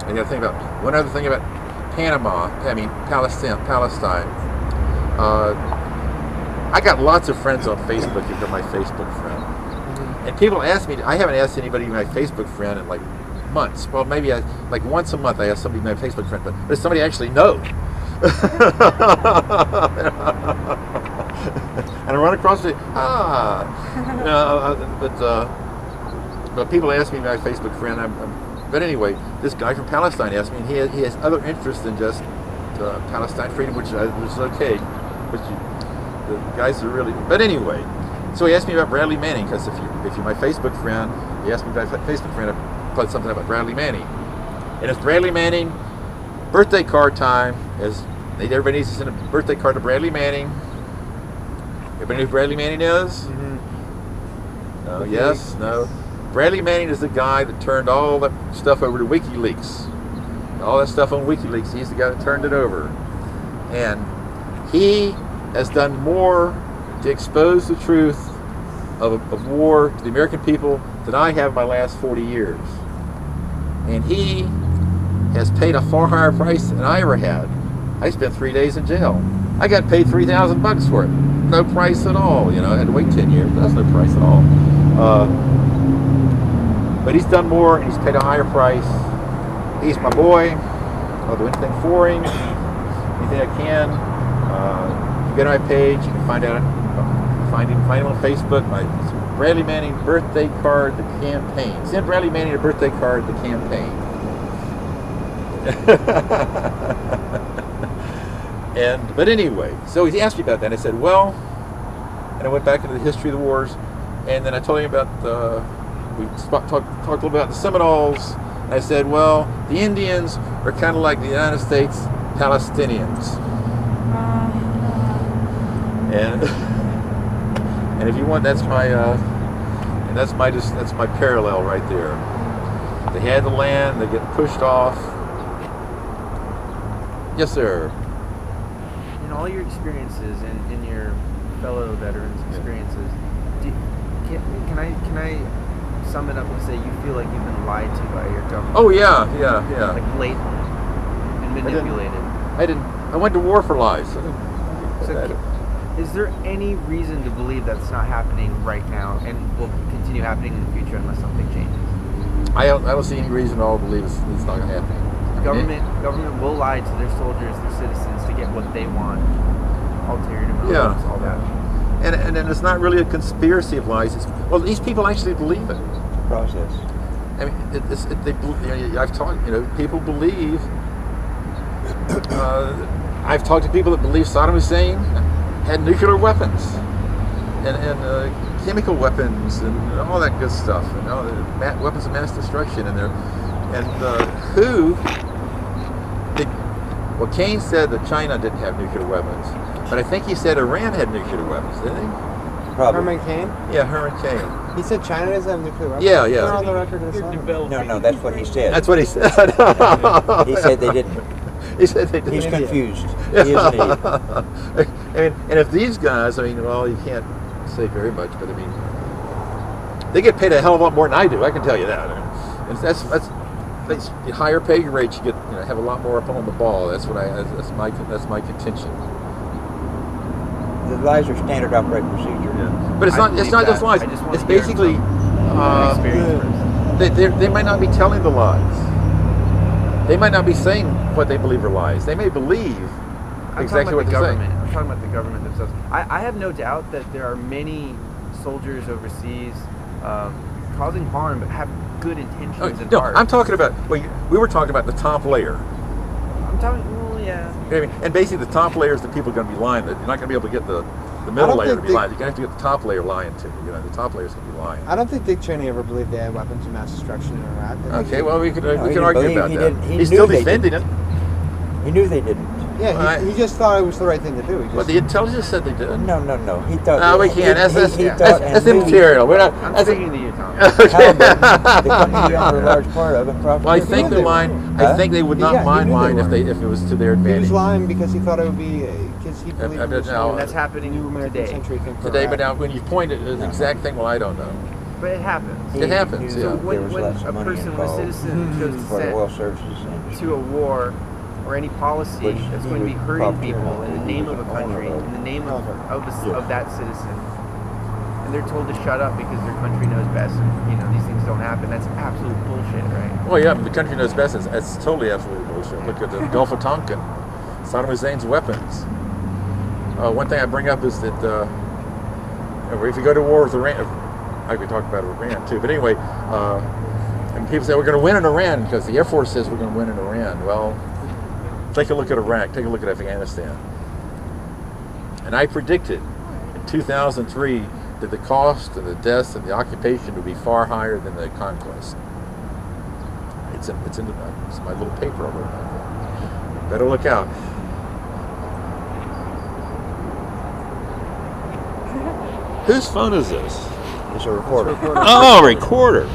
And the other thing about one other thing about Palestine. I got lots of friends on Facebook. If you're my Facebook friend, and people ask me. I haven't asked anybody to be my Facebook friend in like months. Well, maybe like once a month I ask somebody to be my Facebook friend, but there's somebody I actually know. And I run across it. But people ask me to be my Facebook friend. But anyway, this guy from Palestine asked me, and he has other interests than just Palestine freedom, which is okay. Which the guys are really. But anyway, so he asked me about Bradley Manning, because if you're my Facebook friend, he asked me about my Facebook friend. I put something about Bradley Manning, and it's Bradley Manning birthday card time. Everybody needs to send a birthday card to Bradley Manning. Everybody know who Bradley Manning is? Mm-hmm. No. Yes. No. Bradley Manning is the guy that turned all that stuff over to WikiLeaks. All that stuff on WikiLeaks, he's the guy that turned it over. And he has done more to expose the truth of war to the American people than I have in my last 40 years. And he has paid a far higher price than I ever had. I spent 3 days in jail. I got paid $3,000 for it. No price at all. I had to wait 10 years, but that's no price at all. But he's done more, and he's paid a higher price. He's my boy. I'll do anything for him, anything I can. You go to my page, you can find him on Facebook. My Bradley Manning birthday card, the campaign. Send Bradley Manning a birthday card, the campaign. But anyway, so he asked me about that. And I said, well, and I went back into the history of the wars, and then I told him about we talked a little about the Seminoles. And I said, well, the Indians are kind of like the United States Palestinians. And if you want, that's my parallel right there. They had the land, they get pushed off. Yes, sir. In all your experiences and in your fellow veterans' experiences, can I sum it up and say you feel like you've been lied to by your government? Oh yeah. Like blatantly and manipulated. I went to war for lies. Is there any reason to believe that's not happening right now and will continue happening in the future unless something changes? I don't see any reason at all to believe it's not going to happen. Government will lie to their soldiers, their citizens, to get what they want. Ulterior motives, all that. And it's not really a conspiracy of lies. These people actually believe it. Process. I mean, I've talked. People believe. I've talked to people that believe Saddam Hussein had nuclear weapons and chemical weapons and all that good stuff, and all the weapons of mass destruction. Well, Keynes said that China didn't have nuclear weapons, but I think he said Iran had nuclear weapons, didn't he? Probably. Herman Cain? Yeah, Herman Cain. He said China doesn't have nuclear weapons? Yeah. They're on the record as well. No, that's what he said. That's what he said. He said they didn't. He said they didn't. He's confused. He is an idiot. And if these guys, you can't say very much, but they get paid a hell of a lot more than I do. I can tell you that. And that's higher pay rates. You get have a lot more up on the ball. That's my contention. The lies are standard operating procedure. Yeah. But it's not just lies. It's basically they might not be telling the lies. They might not be saying what they believe are lies. They may believe exactly what they're saying. I'm talking about the government themselves. I have no doubt that there are many soldiers overseas causing harm but have good intentions at heart. I'm talking about, we were talking about the top layer. I'm talking, yeah. And basically the top layer is the people are going to be lying. You're not going to be able to get the middle layer to be lying. You're going to have to get the top layer lying too. The top layer is going to be lying. I don't think Dick Cheney ever believed they had weapons of mass destruction in Iraq. Okay, well, we can argue about that. He's knew still defending it. He knew they didn't. Yeah, he just thought it was the right thing to do. But the intelligence said they didn't. No. He thought. No, we can't. That's immaterial. We're not. I'm speaking to you, Tom. The company owned a large part of it. Well, I think they're lying. I think they would not mind lying if it was to their advantage. He was lying because he thought it would be because he believed that's happening new American today. century thing for Today, Iraq. but now when you point at the exact thing, well, I don't know. But it happens. It happens, He yeah. knew So when, there was when less a money person, a involved citizen goes for the oil to services set to a war or any policy Which that's he going to be would hurting probably people know. in the He name was of a an owner country, of- in the name Yeah. of that citizen, and they're told to shut up because their country knows best, and these things don't happen. That's absolute bullshit, right? Well, yeah, the country knows best. That's totally absolutely bullshit. Look at the Gulf of Tonkin, Saddam Hussein's weapons. One thing I bring up is that if you go to war with Iran, I could talk about Iran too. But anyway, and people say we're going to win in Iran because the Air Force says we're going to win in Iran. Well, take a look at Iraq. Take a look at Afghanistan. And I predicted in 2003 that the cost and the deaths and the occupation would be far higher than the conquest. It's my little paper I wrote about that. Better look out. Whose phone is this? It's a recorder. Oh, recorder.